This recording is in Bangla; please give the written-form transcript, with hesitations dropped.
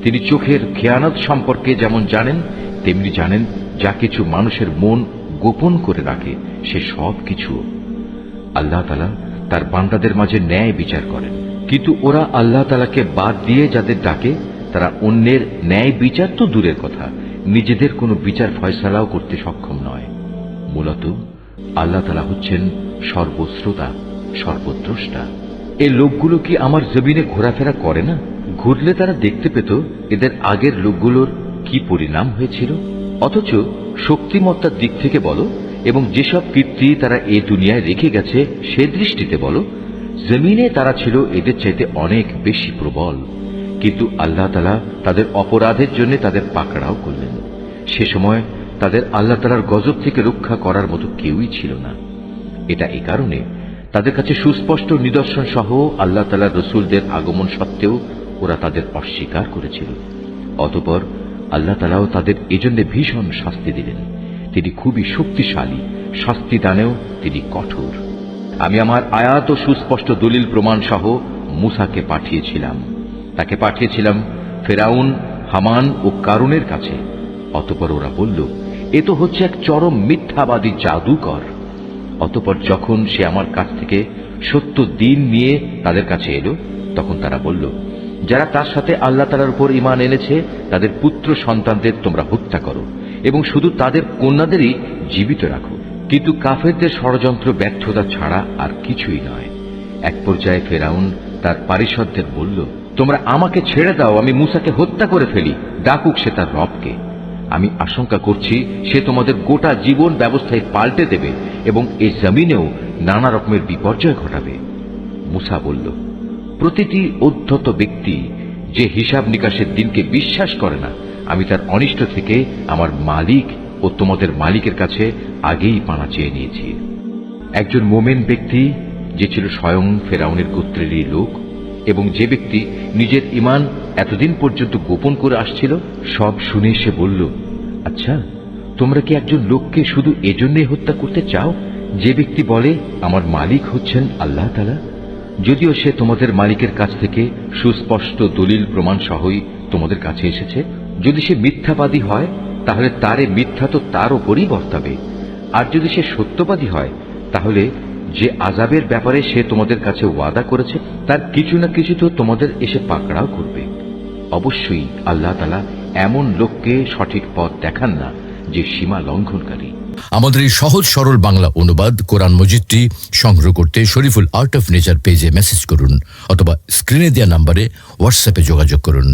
তিনি চোখের খেয়ানত সম্পর্কে যেমন জানেন, তেমনি জানেন যা কিছু মানুষের মন গোপন করে রাখে সে সব কিছু। আল্লাহ তাআলা তার বান্দাদের মাঝে ন্যায় বিচার করেন, কিন্তু ওরা আল্লাহ তাআলাকে বাদ দিয়ে যাদের ডাকে তারা অন্যের ন্যায় বিচার তো দূরের কথা, নিজেদের কোনো বিচার ফয়সালাও করতে সক্ষম নয়। মূলত আল্লাহ তাআলা হচ্ছেন সর্বশ্রোতা, সর্বদ্রষ্টা। এই লোকগুলো কি আমার জমিনে ঘোরাফেরা করে না? ঘুরলে তারা দেখতে পেত এদের আগের লোকগুলোর কি পরিণাম হয়েছিল। অথচ শক্তিমত্তার দিক থেকে বলো এবং যেসব কীর্তি তারা এই দুনিয়ায় রেখে গেছে সে দৃষ্টিতে বলো, জমিনে তারা ছিল এদের চাইতে অনেক বেশি প্রবল। কিন্তু আল্লাহ তাআলা তাদের অপরাধের জন্য তাদের পাকড়াও করলেন। সে সময় তাদের আল্লাহ তাআলার গজব থেকে রক্ষা করার মতো কেউই ছিল না। এটা এই কারণে তাদের কাছে সুস্পষ্ট নিদর্শন সহ আল্লাহ তাআলার রসুলদের আগমন সত্ত্বেও ওরা তাদের অস্বীকার করেছিল। অতঃপর আল্লাহ তাআলাও তাদের এজন্য ভীষণ শাস্তি দিলেন। তিনি খুবই শক্তিশালী, শাস্তি দানেও তিনি কঠোর। আমি আমার আয়াত ও সুস্পষ্ট দলিল প্রমাণ সহ মূসাকে পাঠিয়েছিলাম। তাকে পাঠিয়েছিলাম ফেরাউন, হামান ও কারুনের কাছে। অতঃপর ওরা বলল, এ তো হচ্ছে এক চরম মিথ্যাবাদী জাদুকর। অতঃপর যখন সে আমার কাছ থেকে সত্য দিন নিয়ে তাদের কাছে এলো, তখন তারা বলল, যারা তার সাথে আল্লাহ তাআলার উপর ঈমান এনেছে তাদের পুত্র সন্তানদের তোমরা হত্যা করো এবং শুধু তাদের কন্যাদেরই জীবিত রাখো। কিন্তু কাফেরদের ষড়যন্ত্র ব্যর্থতা ছাড়া আর কিছুই নয়। এক পর্যায়ে ফেরাউন তার পারিষদদের বলল, তোমরা আমাকে ছেড়ে দাও, আমি মূসাকে হত্যা করে ফেলি, ডাকুক সে তার রবকে। আমি আশঙ্কা করছি সে তোমাদের গোটা জীবন ব্যবস্থায় পাল্টে দেবে এবং এই জমিনেও নানা রকমের বিপর্যয় ঘটাবে। মূসা বলল, প্রতিটি উদ্ধত ব্যক্তি যে হিসাব নিকাশের দিনকে বিশ্বাস করে না, আমি তার অনিষ্ট থেকে আমার মালিক ও তোমাদের মালিকের কাছে আগেই পানা চেয়ে নিয়েছি। একজন মোমেন ব্যক্তি যে ছিল স্বয়ং ফেরাউনের গোত্রেরই লোক এবং যে ব্যক্তি নিজের ঈমান এতদিন পর্যন্ত গোপন করে আসছিল, সব শুনে সে বলল, আচ্ছা, তোমরা কি একজন লোককে শুধু এজন্যই হত্যা করতে চাও যে ব্যক্তি বলে আমার মালিক হচ্ছেন আল্লাহ তাআলা, যদিও সে তোমাদের মালিকের কাছ থেকে সুস্পষ্ট দলিল প্রমাণ সহই তোমাদের কাছে এসেছে? যদি সে মিথ্যাবাদী হয় তাহলে তার এই মিথ্যা তো তার ওপরই বর্তাবে, আর যদি সে সত্যবাদী হয় তাহলে যে আযাবের ব্যাপারে সে তোমাদের কাছে ওয়াদা করেছে তার কিছু না কিছু তো তোমাদের এসে পাকড়াও করবে। অবশ্যই আল্লাহ তাআলা এমন লোককে সঠিক পথ দেখান না যে সীমা লঙ্ঘনকারী। আমাদের এই সহজ সরল বাংলা অনুবাদ কোরআন মজিদটি সংগ্রহ করতে শরীফুল আর্ট অফ নেচার পেজে মেসেজ করুন অথবা স্ক্রিনে দেওয়া নম্বরে হোয়াটসঅ্যাপে যোগাযোগ করুন।